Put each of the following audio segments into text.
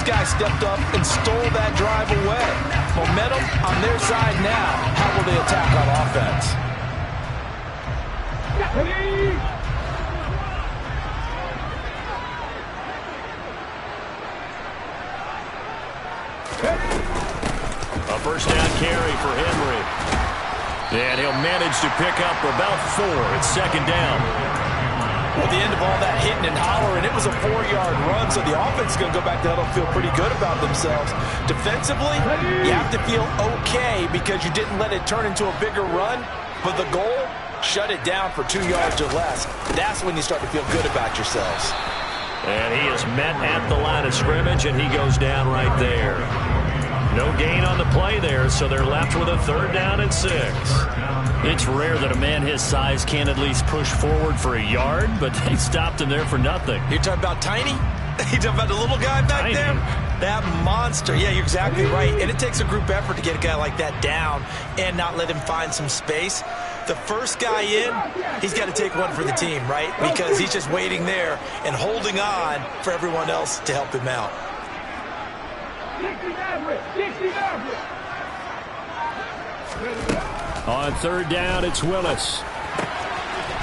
guy stepped up and stole that drive away. Momentum on their side now. How will they attack on offense? A first down carry for Henry. And he'll manage to pick up about 4. It's second down. Well, at the end of all that hitting and hollering, it was a 4-yard run, so the offense is going to go back to huddle and feel pretty good about themselves. Defensively, you have to feel okay because you didn't let it turn into a bigger run, but the goal, shut it down for 2 yards or less. That's when you start to feel good about yourselves. And he is met at the line of scrimmage, and he goes down right there. No gain on the play there, so they're left with a 3rd down and 6. It's rare that a man his size can at least push forward for a yard, but they stopped him there for nothing. You're talking about Tiny? You're talking about the little guy back there? That monster. Yeah, you're exactly right. And it takes a group effort to get a guy like that down and not let him find some space. The first guy in, he's got to take one for the team, right? Because he's just waiting there and holding on for everyone else to help him out. On 3rd down, it's Willis.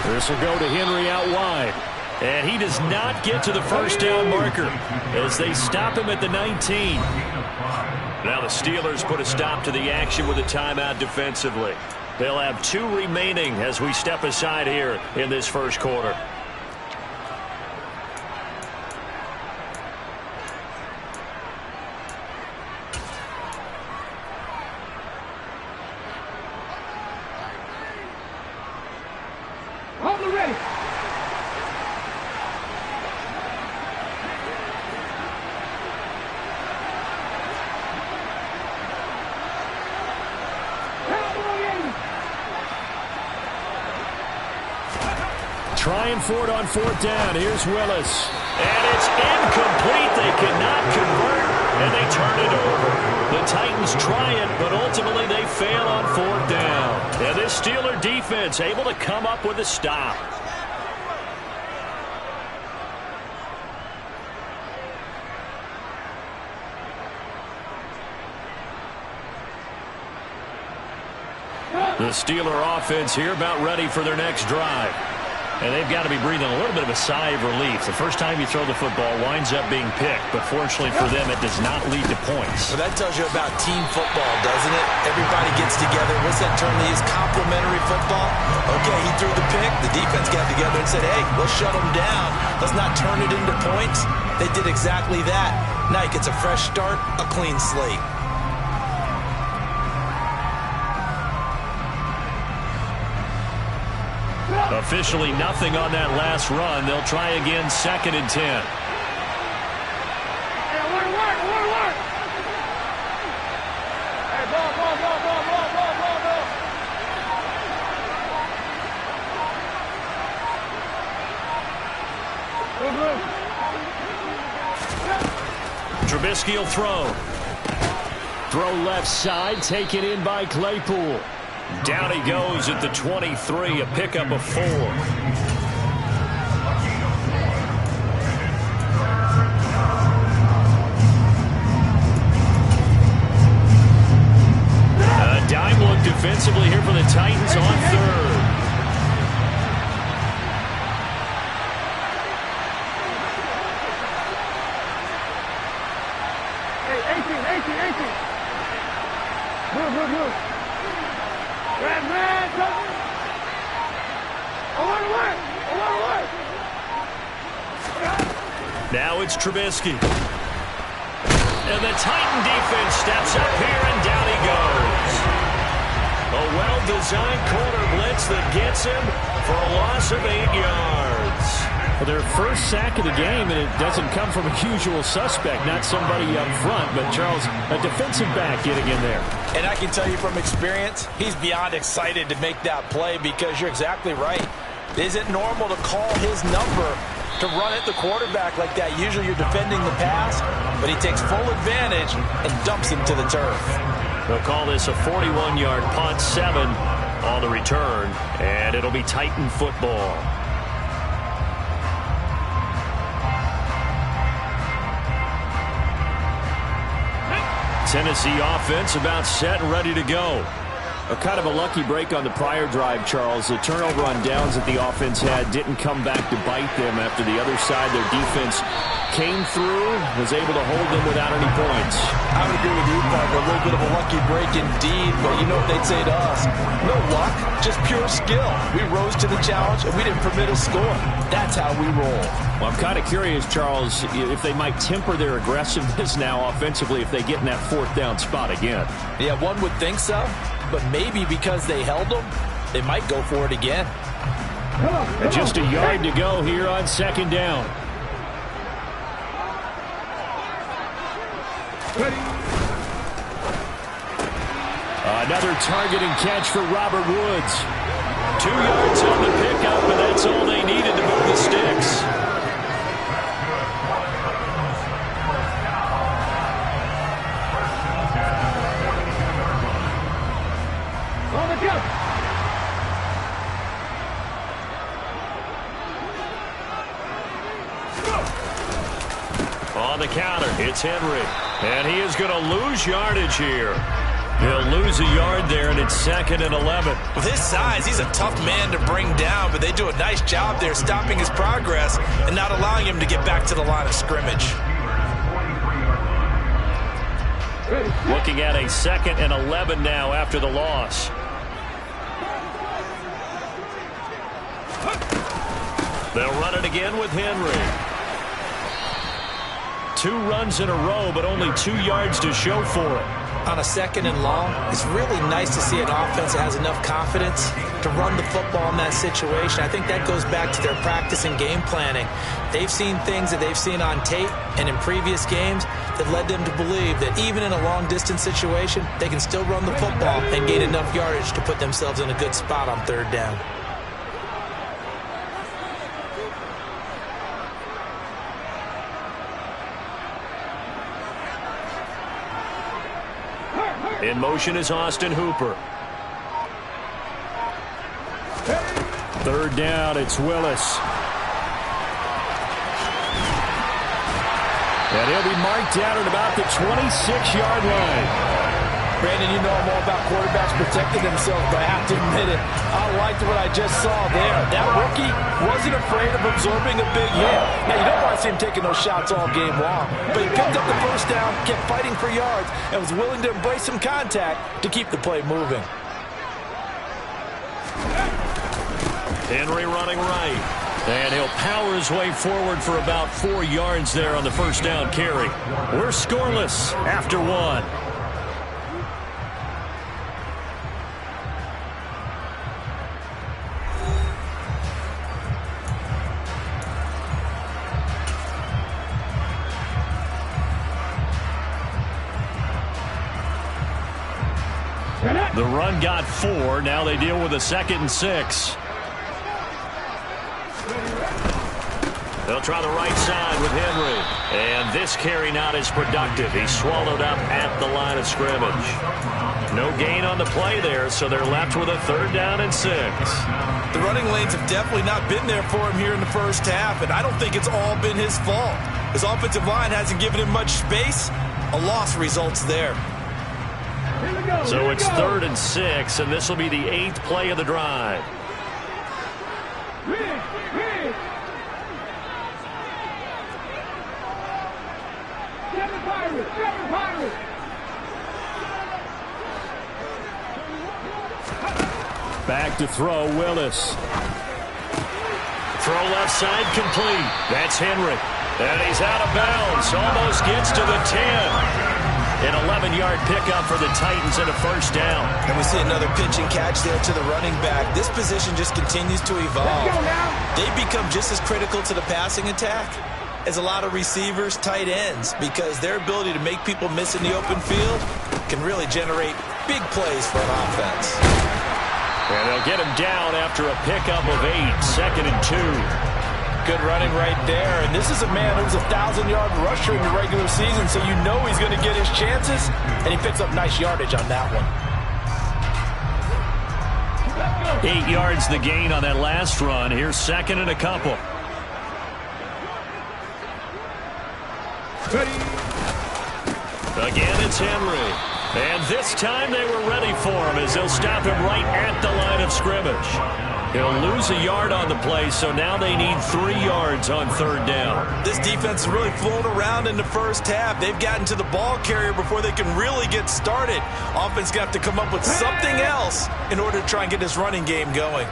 This will go to Henry out wide. And he does not get to the first down marker as they stop him at the 19. Now the Steelers put a stop to the action with a timeout defensively. They'll have 2 remaining as we step aside here in this first quarter. Trying for it on 4th down. Here's Willis. And it's incomplete. They cannot convert, and they turn it over. The Titans try it, but ultimately they fail on 4th down. And this Steeler defense able to come up with a stop. The Steeler offense here about ready for their next drive. And they've got to be breathing a little bit of a sigh of relief. The first time you throw the football winds up being picked, but fortunately for them, it does not lead to points. Well, that tells you about team football, doesn't it? Everybody gets together. What's that term they use? Complementary football? Okay, he threw the pick. The defense got together and said, hey, let's shut them down. Let's not turn it into points. They did exactly that. Now he gets a fresh start, a clean slate. Officially nothing on that last run. They'll try again 2nd and 10. Trubisky will throw. Throw left side, taken in by Claypool. Down he goes at the 23, a pickup of 4. A dime look defensively here for the Titans on 3rd. Now it's Trubisky. And the Titan defense steps up here, and down he goes. A well-designed corner blitz that gets him for a loss of 8 yards. Well, their first sack of the game, and it doesn't come from a usual suspect, not somebody up front, but Charles, a defensive back getting in there. And I can tell you from experience, he's beyond excited to make that play because you're exactly right. It isn't normal to call his number to run at the quarterback like that. Usually you're defending the pass, but he takes full advantage and dumps him to the turf. They'll call this a 41-yard punt, 7 on the return, and it'll be Titan football. Tennessee offense about set and ready to go. Kind of a lucky break on the prior drive, Charles. The turnover on downs that the offense had didn't come back to bite them after the other side. Their defense came through, was able to hold them without any points. I would agree with you, Parker. A little bit of a lucky break indeed, but you know what they'd say to us? No luck, just pure skill. We rose to the challenge, and we didn't permit a score. That's how we roll. Well, I'm kind of curious, Charles, if they might temper their aggressiveness now offensively if they get in that fourth down spot again. Yeah, one would think so, but maybe because they held them, they might go for it again. Just a yard to go here on second down. Another target and catch for Robert Woods. 2 yards on the pickup, and that's all they needed to move the sticks. On the counter, it's Henry. And he is going to lose yardage here. He'll lose a yard there, and it's 2nd and 11. With his size, he's a tough man to bring down, but they do a nice job there stopping his progress and not allowing him to get back to the line of scrimmage. Looking at a 2nd and 11 now after the loss. They'll run it again with Henry. 2 runs in a row, but only 2 yards to show for it. On a 2nd and long, it's really nice to see an offense that has enough confidence to run the football in that situation. I think that goes back to their practice and game planning. They've seen things that they've seen on tape and in previous games that led them to believe that even in a long-distance situation, they can still run the football and gain enough yardage to put themselves in a good spot on 3rd down. In motion is Austin Hooper. 3rd down, it's Willis. And he'll be marked out at about the 26-yard line. Brandon, you know I'm all about quarterbacks protecting themselves, but I have to admit it, I liked what I just saw there. That rookie wasn't afraid of absorbing a big hit. Now, you don't want to see him taking those shots all game long, but he picked up the first down, kept fighting for yards, and was willing to embrace some contact to keep the play moving. Henry running right. And he'll power his way forward for about 4 yards there on the first down carry. We're scoreless after 1. The run got 4. Now they deal with a 2nd and 6. They'll try the right side with Henry. And this carry not as productive. He's swallowed up at the line of scrimmage. No gain on the play there, so they're left with a 3rd down and 6. The running lanes have definitely not been there for him here in the first half, and I don't think it's all been his fault. His offensive line hasn't given him much space. A loss results there. So it's 3rd and 6, and this will be the 8th play of the drive. Back to throw, Willis. Throw left side complete. That's Henry. And he's out of bounds. Almost gets to the 10. An 11-yard pickup for the Titans and a first down. And we see another pitch and catch there to the running back. This position just continues to evolve. They become just as critical to the passing attack as a lot of receivers, tight ends, because their ability to make people miss in the open field can really generate big plays for an offense. And they'll get him down after a pickup of 8, 2nd and 2. Good running right there. And this is a man who's a 1,000-yard rusher in the regular season, so you know he's going to get his chances, and he picks up nice yardage on that one. 8 yards the gain on that last run. Here's 2nd and a couple. Again, it's Henry. And this time they were ready for him as they'll stop him right at the line of scrimmage. He'll lose a yard on the play, so now they need 3 yards on 3rd down. This defense is really flown around in the first half. They've gotten to the ball carrier before they can really get started. Offense going to have to come up with something else in order to try and get this running game going.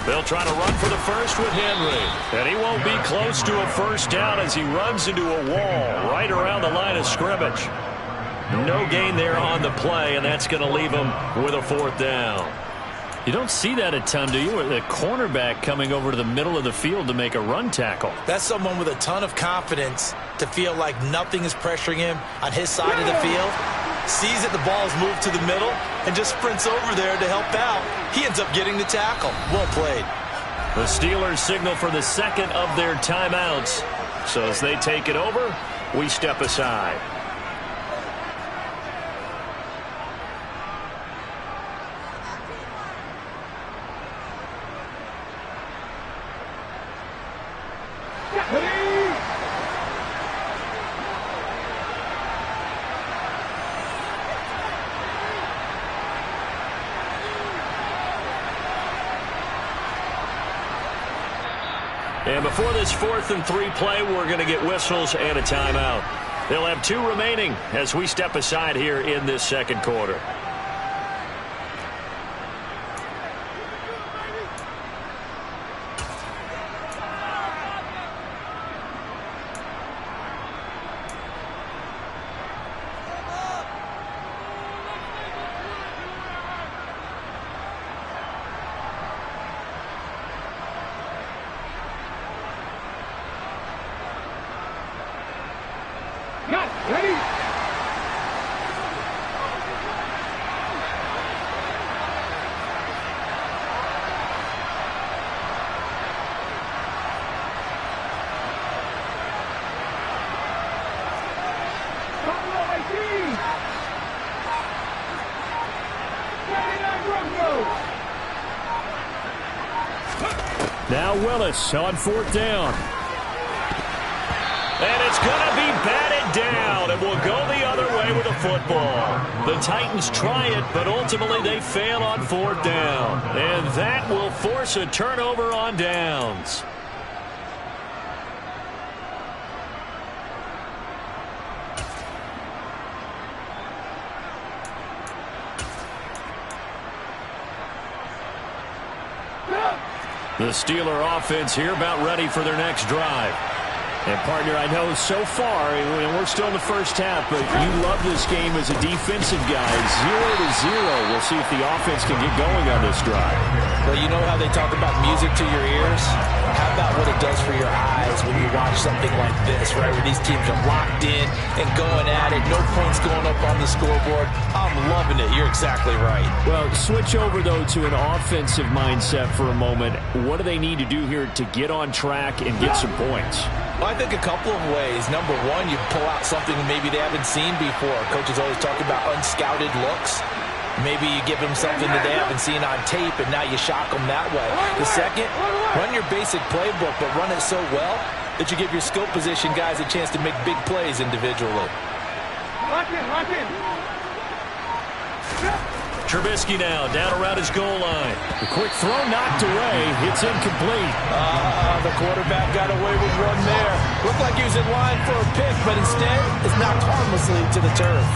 They'll try to run for the first with Henry. And he won't be close to a first down as he runs into a wall right around the line of scrimmage. No gain there on the play, and that's going to leave him with a 4th down. You don't see that a ton, do you? With a cornerback coming over to the middle of the field to make a run tackle. That's someone with a ton of confidence to feel like nothing is pressuring him on his side of the field. Sees that the ball is moved to the middle and just sprints over there to help out. He ends up getting the tackle. Well played. The Steelers signal for the second of their timeouts. So as they take it over, we step aside. And before this 4th and 3 play, we're going to get whistles and a timeout. They'll have 2 remaining as we step aside here in this second quarter. Now Willis on 4th down. And it's going to be batted down, and will go the other way with the football. The Titans try it, but ultimately they fail on 4th down. And that will force a turnover on downs. The Steeler offense here about ready for their next drive. And, partner, I know so far, and we're still in the first half, but you love this game as a defensive guy. 0-0. We'll see if the offense can get going on this drive. Well, you know how they talk about music to your ears? How about what it does for your eyes when you watch something like this, right, where these teams are locked in and going at it, no points going up on the scoreboard? I'm loving it. You're exactly right. Well, switch over, though, to an offensive mindset for a moment. What do they need to do here to get on track and get some points? Well, I think a couple of ways. Number one, you pull out something maybe they haven't seen before. Coaches always talk about unscouted looks. Maybe you give them something that they haven't seen on tape, and now you shock them that way. The second, run your basic playbook, but run it so well that you give your skill position guys a chance to make big plays individually. Lock in. Trubisky now down around his goal line. The quick throw knocked away. It's incomplete. The quarterback got away with one there. Looked like he was in line for a pick, but instead is knocked harmlessly to the turf.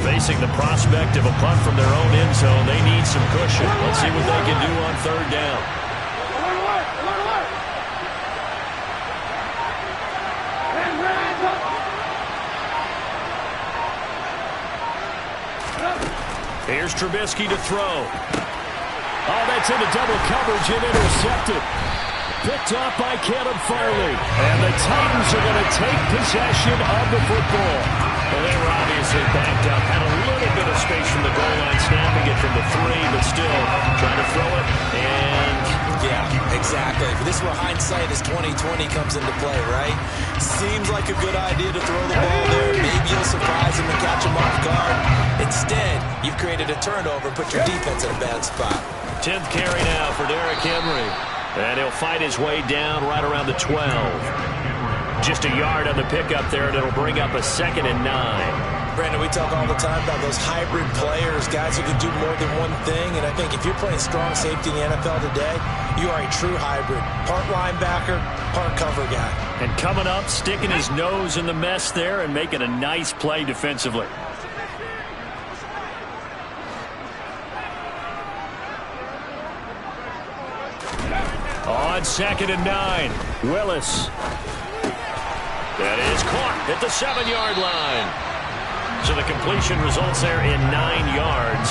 Facing the prospect of a punt from their own end zone, they need some cushion. Let's see what they can do on 3rd down. Here's Trubisky to throw. Oh, that's into double coverage and intercepted. Picked off by Caleb Farley. And the Titans are going to take possession of the football. Well, they were obviously backed up. Had a little bit of space from the goal line, snapping it from the 3, but still trying to throw it. And, yeah, Exactly. This is where hindsight is 20/20 comes into play, right? Seems like a good idea to throw the ball there. Maybe you'll surprise him and catch him off guard. Instead, you've created a turnover and put your defense in a bad spot. 10th carry now for Derrick Henry. And he'll fight his way down right around the 12. Just a yard on the pickup there, and it'll bring up a 2nd and 9. Brandon, we talk all the time about those hybrid players, guys who can do more than one thing. And I think if you're playing strong safety in the NFL today, you are a true hybrid. Part linebacker, part cover guy. And coming up, sticking his nose in the mess there and making a nice play defensively. On 2nd and 9, Willis. That is caught at the 7-yard line. So the completion results there in 9 yards.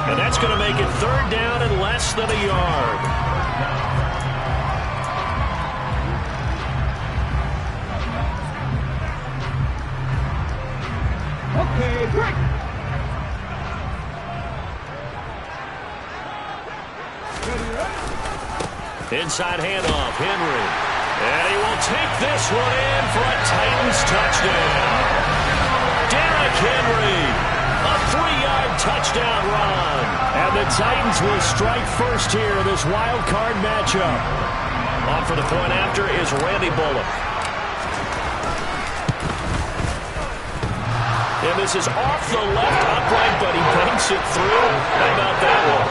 And that's going to make it 3rd down and less than a yard. Okay, break. Inside handoff, Henry. And he will take this one in for a Titans touchdown. Derrick Henry, a 3-yard touchdown run. And the Titans will strike first here in this wild card matchup. On for the point after is Randy Bullock. And this is off the left upright, but he banks it through. How about that one?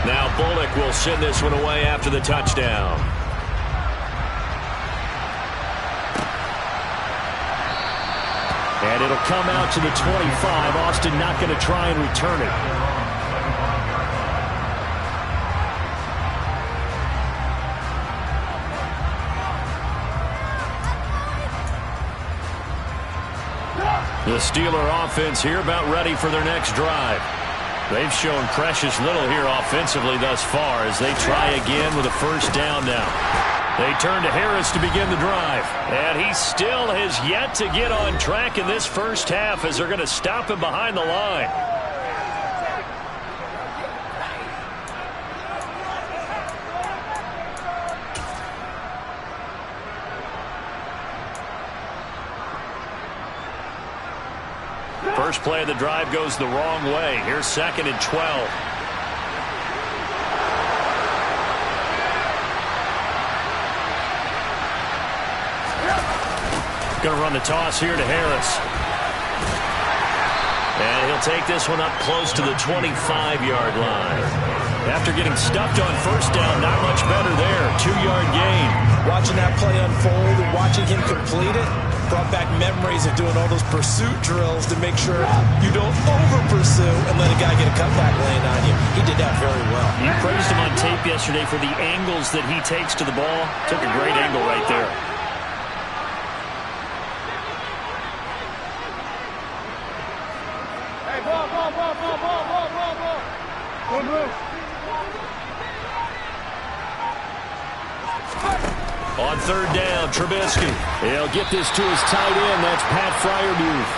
Now Bullock will send this one away after the touchdown. And it'll come out to the 25. Austin not going to try and return it. The Steeler offense here about ready for their next drive. They've shown precious little here offensively thus far as they try again with a 1st down now. They turn to Harris to begin the drive. And he still has yet to get on track in this first half as they're going to stop him behind the line. First play of the drive goes the wrong way. Here's 2nd and 12. Going to run the toss here to Harris. And he'll take this one up close to the 25-yard line. After getting stuffed on 1st down, not much better there. 2-yard gain. Watching that play unfold and watching him complete it brought back memories of doing all those pursuit drills to make sure you don't over-pursue and let a guy get a cutback lane on you. He did that very well. You praised him on tape yesterday for the angles that he takes to the ball. Took a great angle right there. Hey, ball. Good move. On 3rd down, Trubisky. He'll get this to his tight end. That's Pat Freiermuth.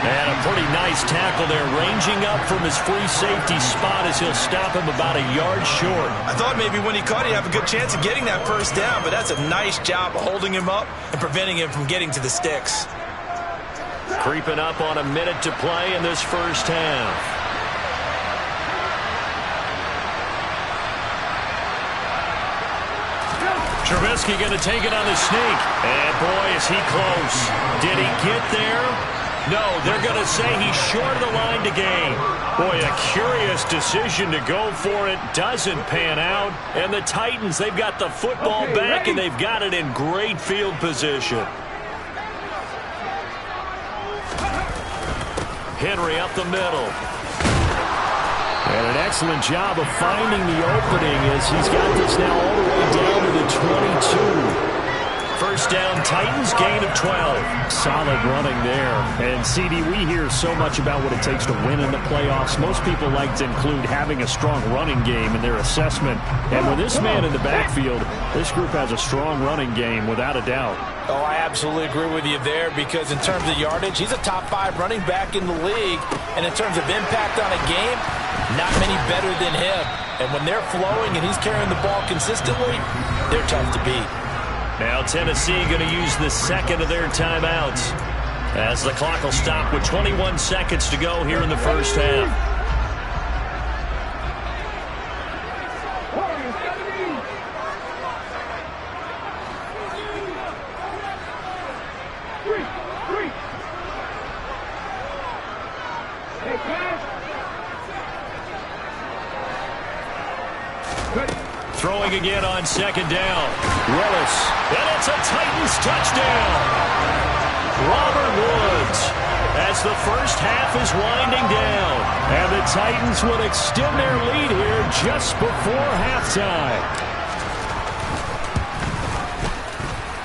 And a pretty nice tackle there, ranging up from his free safety spot as he'll stop him about a yard short. I thought maybe when he caught, he'd have a good chance of getting that 1st down, but that's a nice job of holding him up and preventing him from getting to the sticks. Creeping up on a minute to play in this first half. Trubisky going to take it on the sneak. And boy, is he close. Did he get there? No, they're going to say he's short of the line to gain. Boy, a curious decision to go for it. Doesn't pan out. And the Titans, they've got the football back, and they've got it in great field position. Henry up the middle. And an excellent job of finding the opening as he's got this now all the way down to the 22. First down, Titans, gain of 12. Solid running there. And, CD, we hear so much about what it takes to win in the playoffs. Most people like to include having a strong running game in their assessment. And with this man in the backfield, this group has a strong running game, without a doubt. Oh, I absolutely agree with you there, because in terms of yardage, he's a top 5 running back in the league. And in terms of impact on a game, not many better than him. And when they're flowing and he's carrying the ball consistently, they're tough to beat. Now Tennessee going to use the second of their timeouts as the clock will stop with 21 seconds to go here in the first half. Throwing again on second down. Willis. And it's a Titans touchdown. Robert Woods, as the first half is winding down. And the Titans will extend their lead here just before halftime.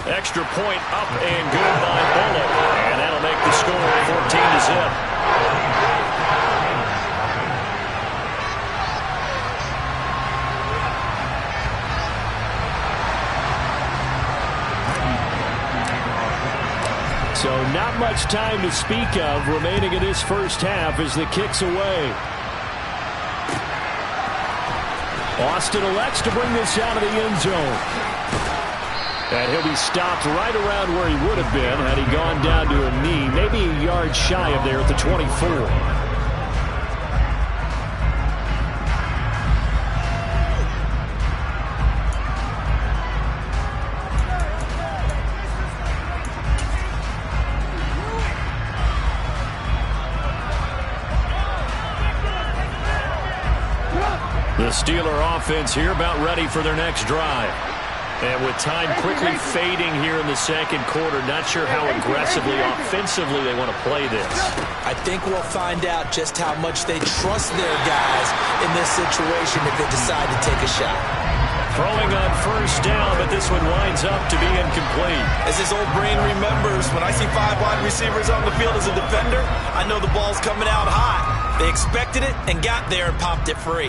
Extra point up and good by Bullock. And that'll make the score 14-0. So not much time to speak of remaining in this first half as the kick's away. Austin elects to bring this out of the end zone. And he'll be stopped right around where he would have been had he gone down to a knee, maybe a yard shy of there at the 24. The Steeler offense here about ready for their next drive. And with time quickly fading here in the second quarter, not sure how aggressively, offensively they want to play this. I think we'll find out just how much they trust their guys in this situation if they decide to take a shot. Throwing on first down, but this one winds up to be incomplete. As his old brain remembers, when I see 5 wide receivers on the field as a defender, I know the ball's coming out hot. They expected it and got there and popped it free.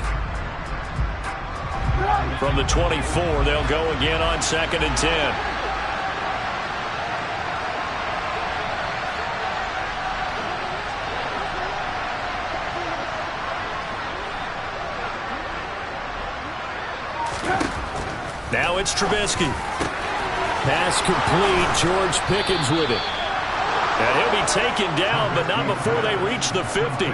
From the 24, they'll go again on 2nd and 10. Now it's Trubisky. Pass complete. George Pickens with it. And he'll be taken down, but not before they reach the 50.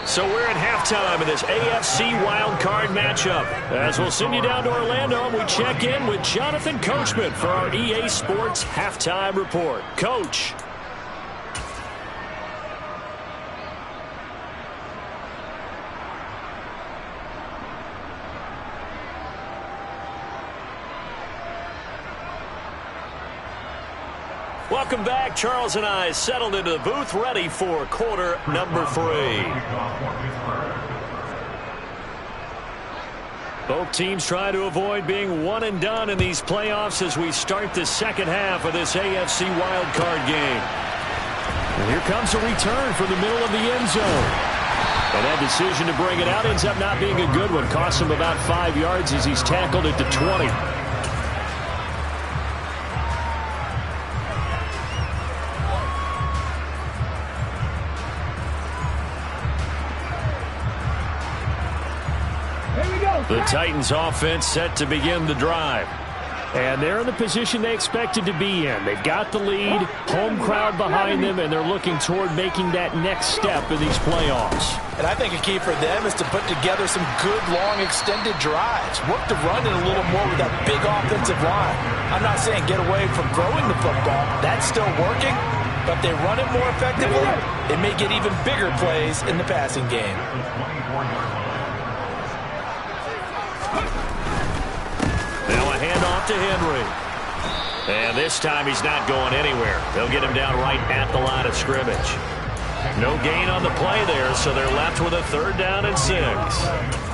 So we're at halftime of this AFC wildcard matchup. As we'll send you down to Orlando, and we check in with Jonathan Coachman for our EA Sports Halftime Report. Coach. Welcome back. Charles and I settled into the booth, ready for quarter number 3. Both teams try to avoid being one and done in these playoffs as we start the second half of this AFC wildcard game. And here comes a return from the middle of the end zone. And that decision to bring it out ends up not being a good one. Costs him about 5 yards as he's tackled at the 20. The Titans offense set to begin the drive. And they're in the position they expected to be in. They've got the lead, home crowd behind them, and they're looking toward making that next step in these playoffs. And I think a key for them is to put together some good, long, extended drives. Work the run in a little more with that big offensive line. I'm not saying get away from throwing the football. That's still working. But if they run it more effectively, they may get even bigger plays in the passing game. Now a handoff to Henry. And this time he's not going anywhere. They'll get him down right at the line of scrimmage. No gain on the play there, so they're left with a 3rd down and 6.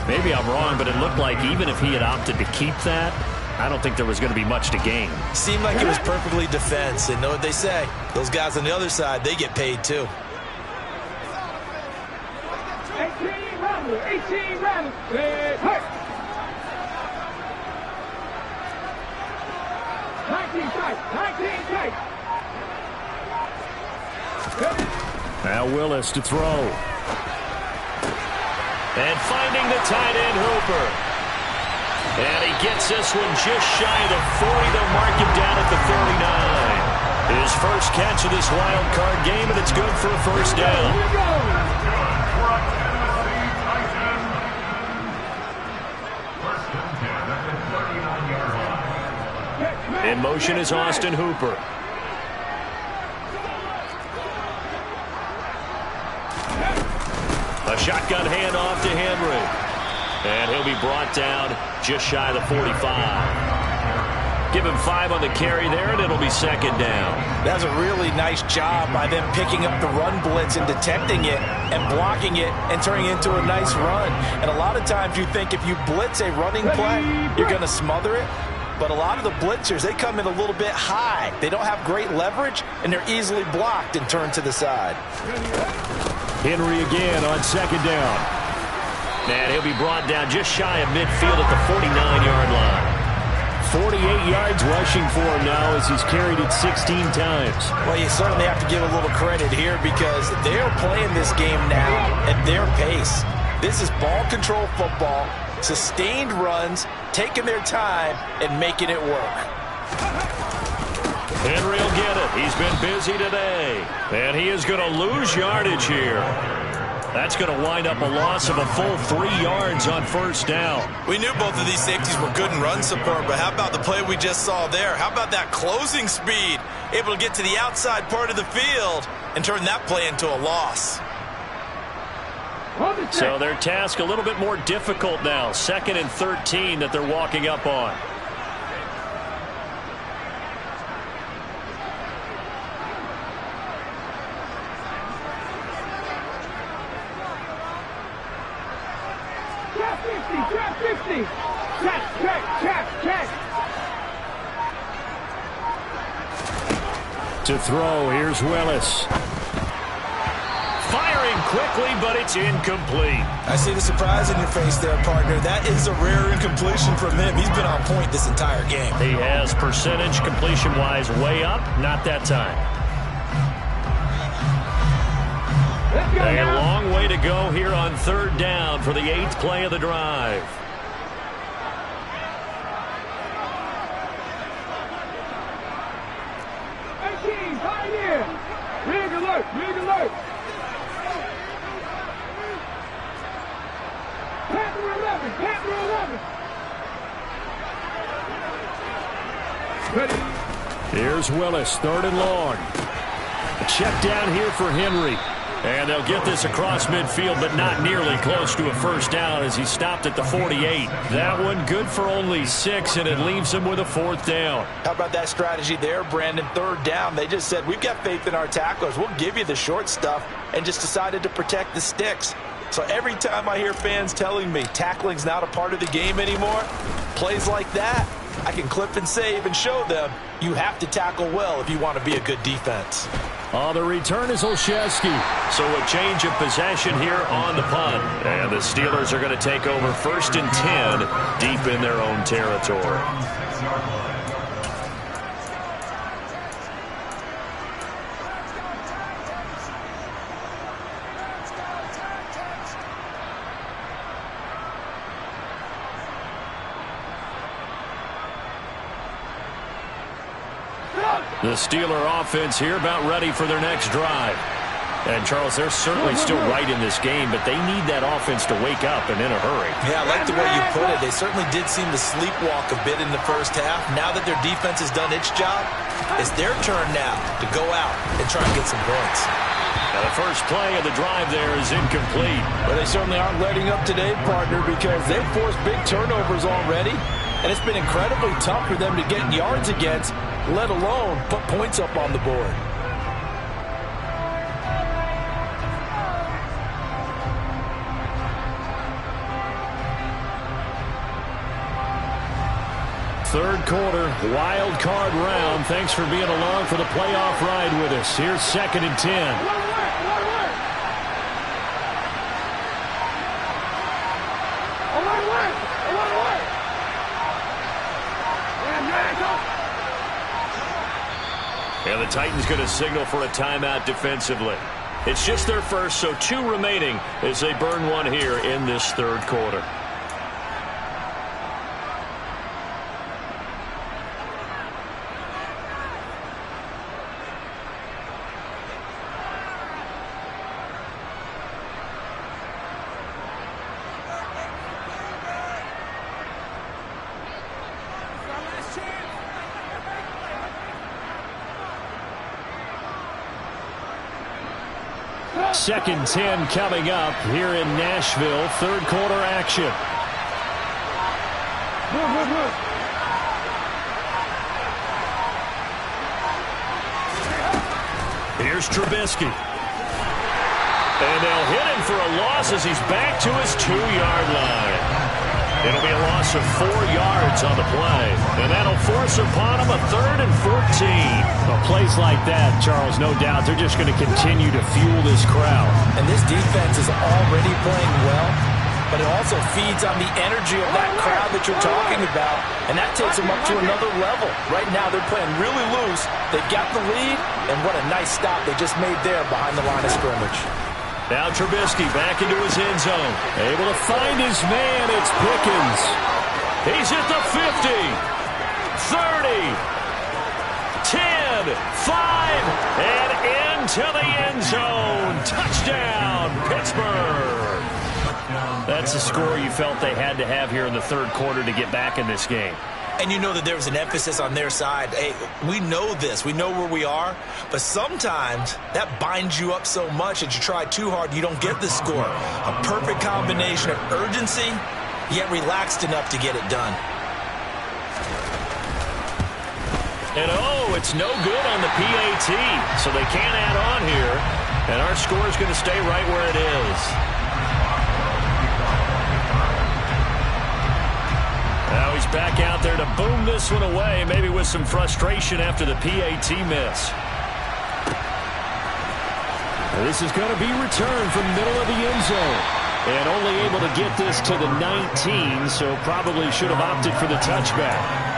Maybe I'm wrong, but it looked like even if he had opted to keep that, I don't think there was going to be much to gain. Seemed like it was perfectly defense. And know what they say? Those guys on the other side, they get paid too. 18 rounds. Hey. 19 tight. Now Willis to throw. And finding the tight end Hooper. And he gets this one just shy of the 40. They'll mark him down at the 39. His first catch of this wild card game, and it's good for a first down. In motion is Austin Hooper. A shotgun handoff to Henry. And he'll be brought down just shy of the 45. Give him 5 on the carry there, and it'll be second down. That's a really nice job by them picking up the run blitz and detecting it and blocking it and turning it into a nice run. And a lot of times you think if you blitz a running play, you're going to smother it. But a lot of the blitzers, they come in a little bit high. They don't have great leverage, and they're easily blocked and turned to the side. Henry again on second down. And he'll be brought down just shy of midfield at the 49-yard line. 48 yards rushing for him now as he's carried it 16 times. Well, you certainly have to give a little credit here because they're playing this game now at their pace. This is ball control football, sustained runs, taking their time, and making it work. Henry will get it. He's been busy today. And he is going to lose yardage here. That's going to wind up a loss of a full 3 yards on first down. We knew both of these safeties were good in run support, but how about the play we just saw there? How about that closing speed? Able to get to the outside part of the field and turn that play into a loss. So their task a little bit more difficult now. 2nd and 13 that they're walking up on. Trap 50. Check. To throw, here's Willis. Firing quickly, but it's incomplete. I see the surprise in your face there, partner. That is a rare incompletion from him. He's been on point this entire game. He has percentage completion-wise way up. Not that time. A long way to go here on third down for the 8th play of the drive. Rig alert. Panther 11. Here's Willis, 3rd and long. A check down here for Henry. And they'll get this across midfield, but not nearly close to a first down as he stopped at the 48. That one good for only 6, and it leaves him with a 4th down. How about that strategy there, Brandon? 3rd down. They just said, we've got faith in our tacklers. We'll give you the short stuff, and just decided to protect the sticks. So every time I hear fans telling me tackling's not a part of the game anymore, plays like that, I can clip and save and show them you have to tackle well if you want to be a good defense. On the return is Olszewski. So a change of possession here on the punt. And the Steelers are going to take over 1st and 10 deep in their own territory. The Steeler offense here about ready for their next drive. And, Charles, they're certainly still right in this game, but they need that offense to wake up and in a hurry. Yeah, I like the way you put it. They certainly did seem to sleepwalk a bit in the first half. Now that their defense has done its job, it's their turn now to go out and try and get some points. Now the first play of the drive there is incomplete. But they certainly aren't letting up today, partner, because they've forced big turnovers already. And it's been incredibly tough for them to get yards against, let alone put points up on the board. Third quarter, wild card round. Thanks for being along for the playoff ride with us. Here's 2nd and 10. And the Titans going to signal for a timeout defensively. It's just their first, so 2 remaining as they burn one here in this third quarter. Second 10 coming up here in Nashville. Third quarter action. Here's Trubisky. And they'll hit him for a loss as he's back to his 2-yard line. It'll be a loss of 4 yards on the play. And that'll force upon him a 3rd and 14. Well, plays like that, Charles, no doubt, they're just going to continue to fuel this crowd. And this defense is already playing well, but it also feeds on the energy of that crowd that you're talking about, and that takes them up to another level. Right now, they're playing really loose. They've got the lead, and what a nice stop they just made there behind the line of scrimmage. Now Trubisky back into his end zone. Able to find his man. It's Pickens. He's at the 50, 30, 10, 5, and into the end zone. Touchdown, Pittsburgh. That's the score you felt they had to have here in the third quarter to get back in this game. And you know that there was an emphasis on their side. Hey, we know this. We know where we are. But sometimes that binds you up so much that you try too hard, you don't get the score. A perfect combination of urgency, yet relaxed enough to get it done. And oh, it's no good on the PAT. So they can't add on here. And our score is going to stay right where it is. Now he's back out there to boom this one away, maybe with some frustration after the PAT miss. This is going to be returned from the middle of the end zone. And only able to get this to the 19, so probably should have opted for the touchback.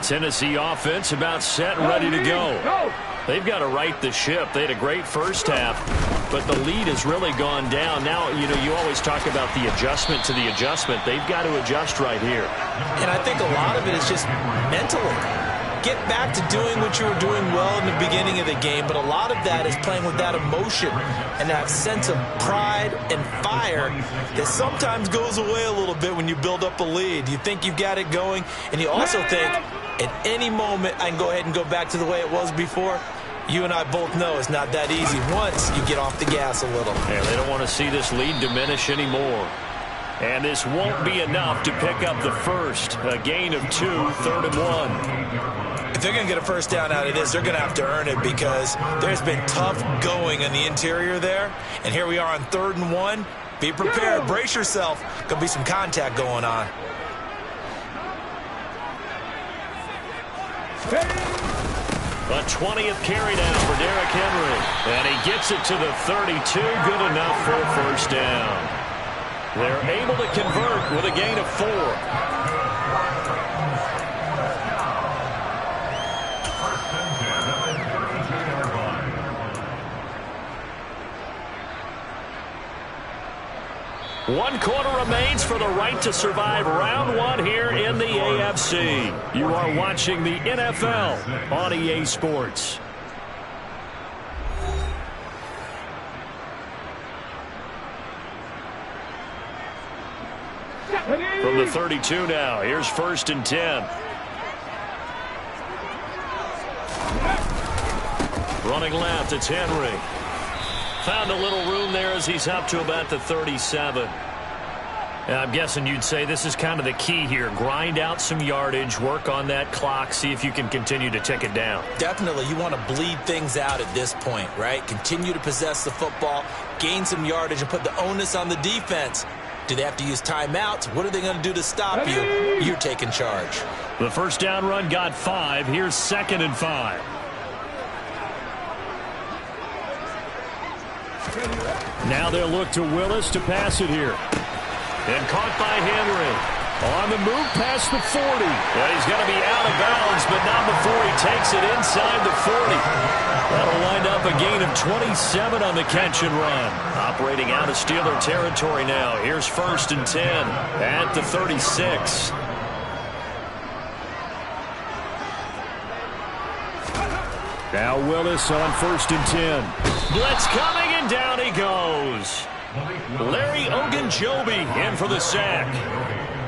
Tennessee offense about set and ready to go. They've got to right the ship. They had a great first half, but the lead has really gone down. Now, you know, you always talk about the adjustment to the adjustment. They've got to adjust right here. And I think a lot of it is just mentally. Get back to doing what you were doing well in the beginning of the game, but a lot of that is playing with that emotion and that sense of pride and fire that sometimes goes away a little bit when you build up a lead. You think you've got it going, and you also think at any moment I can go ahead and go back to the way it was before. You and I both know it's not that easy once you get off the gas a little. Yeah, they don't want to see this lead diminish anymore. And this won't be enough to pick up the first. A gain of 2, 3rd and 1. If they're going to get a first down out of this, they're going to have to earn it because there's been tough going in the interior there. And here we are on 3rd and 1. Be prepared. Brace yourself. Going to be some contact going on. A 20th carry down for Derrick Henry. And he gets it to the 32. Good enough for a first down. They're able to convert with a gain of 4. One quarter remains for the right to survive round 1 here in the AFC. You are watching the NFL on EA Sports. From the 32 now, here's 1st and 10. Running left, it's Henry. Found a little room there as he's up to about the 37. I'm guessing you'd say this is kind of the key here. Grind out some yardage, work on that clock, see if you can continue to tick it down. Definitely, you want to bleed things out at this point, right? Continue to possess the football, gain some yardage, and put the onus on the defense. Do they have to use timeouts? What are they going to do to stop you? You're taking charge. The first down run got 5. Here's 2nd and 5. Now they'll look to Willis to pass it here. And caught by Henry. On the move past the 40. And he's going to be out of bounds, but not before he takes it inside the 40. That'll wind up a gain of 27 on the catch and run. Operating out of Steeler territory now. Here's 1st and 10 at the 36. Now Willis on 1st and 10. Blitz coming, and down he goes. Larry Ogunjobi in for the sack.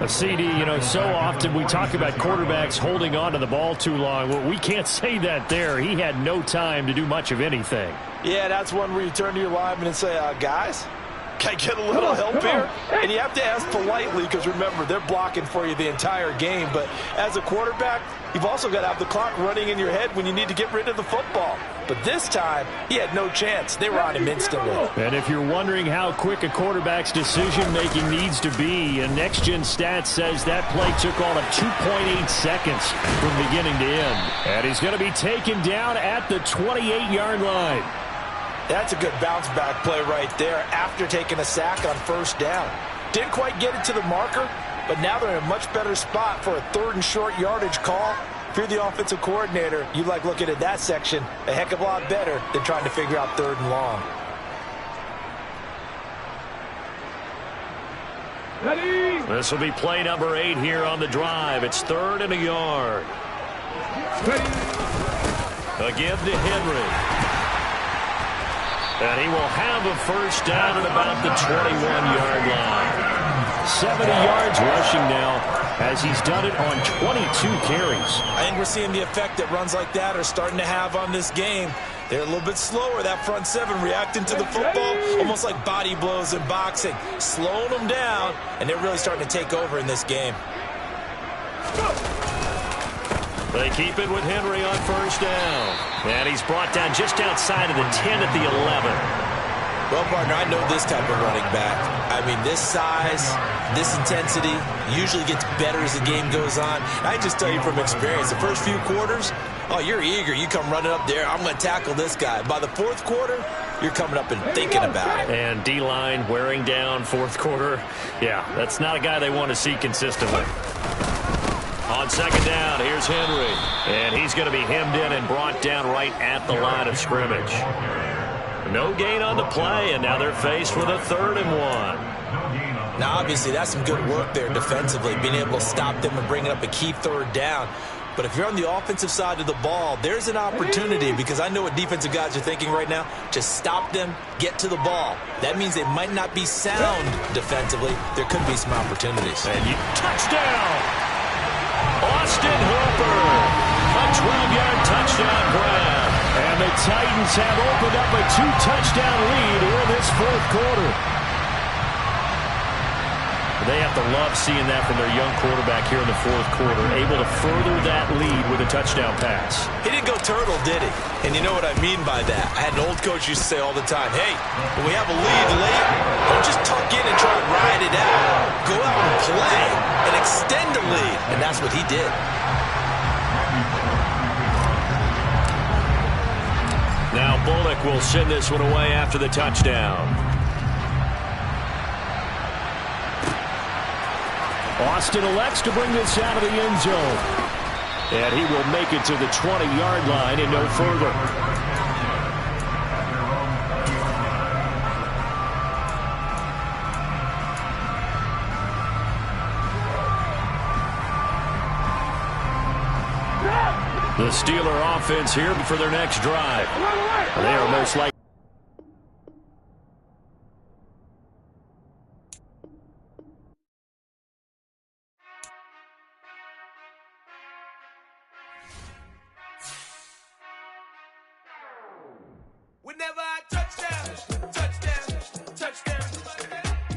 A CD, so often we talk about quarterbacks holding on to the ball too long. Well, we can't say that there. He had no time to do much of anything. Yeah, that's one where you turn to your lineman and say, guys, can I get a little help here? And you have to ask politely because, remember, they're blocking for you the entire game. But as a quarterback, you've also got to have the clock running in your head when you need to get rid of the football. But this time, he had no chance. They were on him instantly. And if you're wondering how quick a quarterback's decision-making needs to be, a next-gen stat says that play took all of 2.8 seconds from beginning to end. And he's going to be taken down at the 28-yard line. That's a good bounce-back play right there after taking a sack on 1st down. Didn't quite get it to the marker, but now they're in a much better spot for a 3rd and short yardage call. If you're the offensive coordinator, you like looking at that section a heck of a lot better than trying to figure out 3rd and long. This will be play number 8 here on the drive. It's 3rd and a yard. Again to Henry. And he will have a 1st down at about the 21-yard line. 70 yards rushing now as he's done it on 22 carries. I think we're seeing the effect that runs like that are starting to have on this game. They're a little bit slower, that front 7, reacting to the football, almost like body blows in boxing, slowing them down, and they're really starting to take over in this game. They keep it with Henry on 1st down. And he's brought down just outside of the 10 at the 11. Well, partner, I know this type of running back. I mean, this size, this intensity usually gets better as the game goes on. I just tell you from experience, the first few quarters, you're eager. You come running up there, I'm going to tackle this guy. By the 4th quarter, you're coming up and thinking about it. And D-line wearing down 4th quarter. Yeah, that's not a guy they want to see consistently. On 2nd down, here's Henry. And he's going to be hemmed in and brought down right at the line of scrimmage. No gain on the play, and now they're faced with a 3rd and 1. Now, obviously, that's some good work there defensively, being able to stop them and bringing up a key 3rd down. But if you're on the offensive side of the ball, there's an opportunity, because I know what defensive guys are thinking right now. Just stop them, get to the ball. That means they might not be sound defensively. There could be some opportunities. And touchdown! Austin Hooper, a 12-yard touchdown grab. And the Titans have opened up a 2-touchdown lead here in this 4th quarter. They have to love seeing that from their young quarterback here in the 4th quarter, able to further that lead with a touchdown pass. He didn't go turtle, did he? And you know what I mean by that. I had an old coach used to say all the time, hey, when we have a lead late, don't just tuck in and try and ride it out. Go out and play and extend the lead. And that's what he did. Now Bullock will send this one away after the touchdown. Austin elects to bring this out of the end zone. And he will make it to the 20-yard line and no further. The Steeler offense here for their next drive. They are most likely. Whenever I touch down, touchdown, touchdown.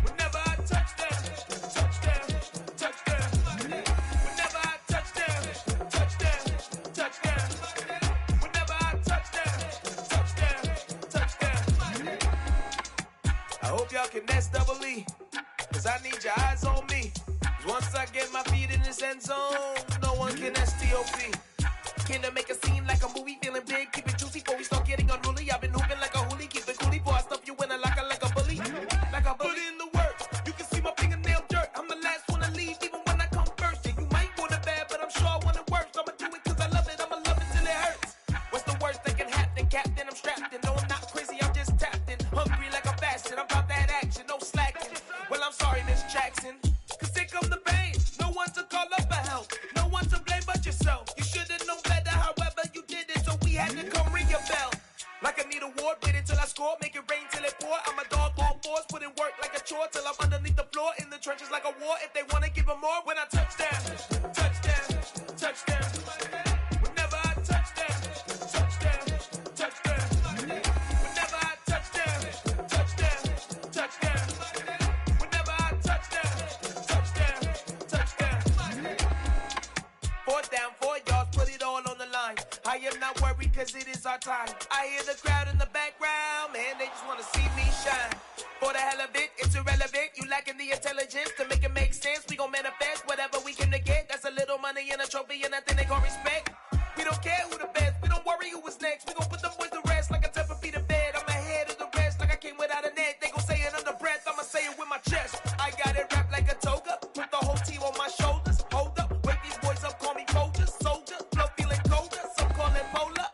Whenever I touch down, y'all can nest double E. Cause I need your eyes on me. Cause once I get my feet in this end zone, no one can STOP. Came to make a scene like a movie, feeling big, keep it juicy before we start getting unruly. I've been hooping like a hoolie, keep it coolie before I stuff you in a locker like a bully. Like a bully. Put in the work, you can see my fingernail dirt. I'm the last one to leave, even when I come first. Yeah, you might want it bad, but I'm sure I want it worse. I'ma do it cause I love it, I'ma love it till it hurts. What's the worst that can happen, Captain? I'm strapped in, no I'm not crazy, I'm just tapped in. Hungry like a bastard, I'm about that action, no slacking. Well, I'm sorry, Miss Jackson, cause here come the pain. No one to call up for help, no one to blame but yourself. You should've known better, however you did it, so we had to come ring your bell. Like I need a ward, wait until I score, make it rain till it pour. I'm a dog on force, put in work like a chore till I'm underneath the floor, in the trenches like a war. If they wanna give them more, when I touch down, touchdown, touchdown. Whenever I touch down, touchdown, touchdown. Whenever I touch down, touchdown, touchdown. Whenever I touch down, touchdown, touchdown. 4th down, 4 yards, put it all on the line. I am not worried cause it is our time. I hear the crowd in the background, man, they just wanna see me shine. For the hell of it, it's irrelevant. You lacking the intelligence to make it make sense. We gon' manifest whatever we came to get. That's a little money and a trophy and nothing they gon' respect. We don't care who the best, we don't worry who is next. We gon' put them boys to rest like a 10-feet of bed. I'm ahead of the rest like I came without a net. They gon' say it under breath, I'ma say it with my chest. I got it wrapped like a toga, put the whole team on my shoulders. Hold up, wake these boys up, call me Folger, soldier. Flow feeling colder, some call it polar.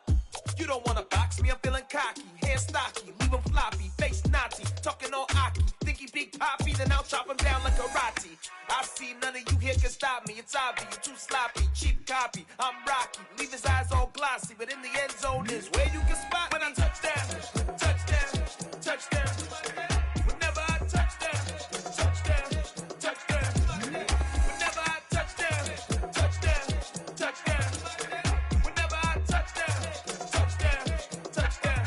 You don't wanna box me, I'm feeling cocky. Hair stocky, leave him floppy, face naughty. Talking all aki, think he big poppy, then I'll chop him down like karate. I see none of you here can stop me. It's obvious, you too sloppy, cheap copy. I'm Rocky, leave his eyes all glossy, but in the end zone is where you can spot when I touch down, touchdown, touchdown. Whenever I touch down, touchdown, touchdown. Whenever I touch down, touchdown, touchdown. Whenever I touch down, touchdown, touchdown.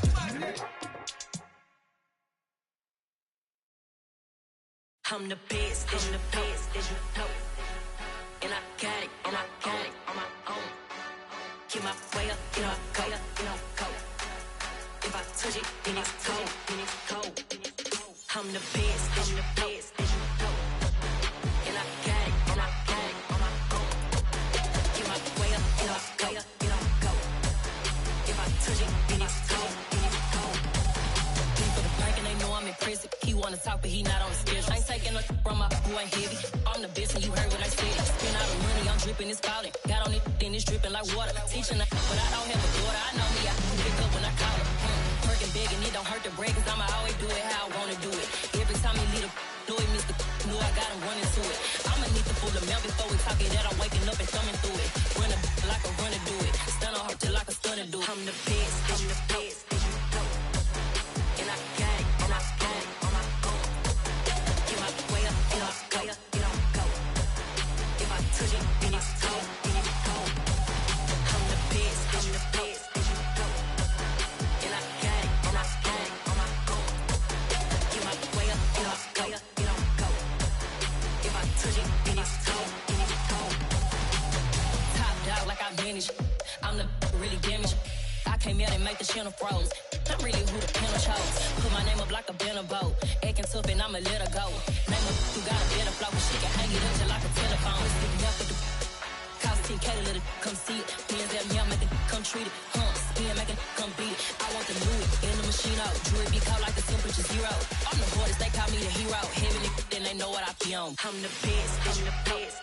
I'm the best, I'm the best, as you know. And I got it, and I got it on my own. Keep my way up, you know, go, you know, go. If I touch it, then it's cold, then it's cold. I'm the best, I'm the best, as you know. And I got it, and I got it on my own. Keep my way up, you know, go, you know, go. If I touch it, then it's cold, then it's cold. For the bank and they know I'm in prison. He wanna talk, but he not on the schedule. I ain't taking no from my boy heavy. I'm the best, and you heard what I said. Spend all the money, I'm dripping, it's falling. Got on it, then it's dripping like water. Teaching her, but I don't have a daughter. I know me, I can pick up when I call her. Working big, and it don't hurt to break, cause I'ma always do it how I wanna do it. Every time he lead a do it, Mr. Knew I got him running to it. I'ma need the full amount before we talk it that I'm waking up and thumbing through it. Run a like a runner do it. Stun on her till like a stunner do it. I'm the best, I'm the best, as you know. And I got it, and I got it on my own. Get my way up, you know, go, you know, go. If I touch it, then it's cold, then it's cold. I'm the best, as you know. And I got it, and I got it on my own. Get my way up, you know, go, you know, go. If I touch it, then it's cold, then it's cold. Top dog like I manage. I'm the really damaged. I came out and make the channel froze. I'm really who the panel chose. Put my name up like a banner boat. Acting tough and I'ma let her go. Name her who got a better flow, but she can hang it up just like a telephone. Let's get me up with the cost 10K to let it come see it. Me and them, yeah, make it come treat it. Spin, make it come beat it. I want the Louis in the machine out. Jewelry be caught like the temperature 0. I'm the hardest, they call me the hero. Heavy, then they know what I be on. I'm the best, I'm the best.